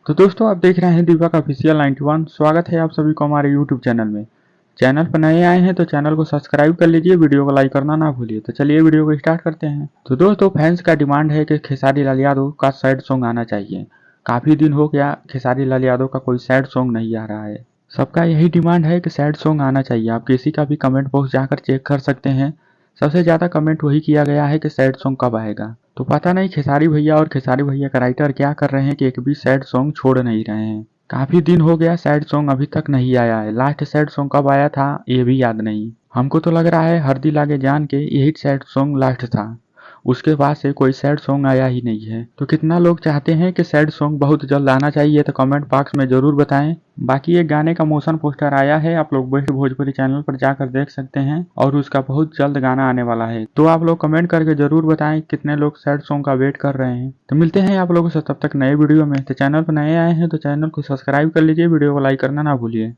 तो दोस्तों आप देख रहे हैं दीपक ऑफिशियल 91। स्वागत है आप सभी को हमारे यूट्यूब चैनल में। चैनल पर नए आए हैं तो चैनल को सब्सक्राइब कर लीजिए, वीडियो को लाइक करना ना भूलिए। तो चलिए वीडियो को स्टार्ट करते हैं। तो दोस्तों फैंस का डिमांड है कि खेसारी लाल यादव का सैड सॉन्ग आना चाहिए। काफ़ी दिन हो गया खेसारी लाल यादव का कोई सैड सॉन्ग नहीं आ रहा है। सबका यही डिमांड है कि सैड सॉन्ग आना चाहिए। आप किसी का भी कमेंट बॉक्स जाकर चेक कर सकते हैं, सबसे ज़्यादा कमेंट वही किया गया है कि सैड सॉन्ग कब आएगा। तो पता नहीं खेसारी भैया और खेसारी भैया का राइटर क्या कर रहे हैं कि एक भी सैड सॉन्ग छोड़ नहीं रहे हैं। काफी दिन हो गया सैड सॉन्ग अभी तक नहीं आया है। लास्ट सैड सॉन्ग कब आया था ये भी याद नहीं। हमको तो लग रहा है हल्दी लागे जान के यही सैड सॉन्ग लास्ट था। उसके बाद से कोई सैड सॉन्ग आया ही नहीं है। तो कितना लोग चाहते हैं कि सैड सॉन्ग बहुत जल्द आना चाहिए तो कमेंट बॉक्स में जरूर बताएं। बाकी एक गाने का मोशन पोस्टर आया है, आप लोग बेस्ट भोजपुरी चैनल पर जाकर देख सकते हैं और उसका बहुत जल्द गाना आने वाला है। तो आप लोग कमेंट करके जरूर बताएं कितने लोग सैड सॉन्ग का वेट कर रहे हैं। तो मिलते हैं आप लोगों से तब तक नए वीडियो में। तो चैनल पर नए आए हैं तो चैनल को सब्सक्राइब कर लीजिए, वीडियो को लाइक करना ना भूलिए।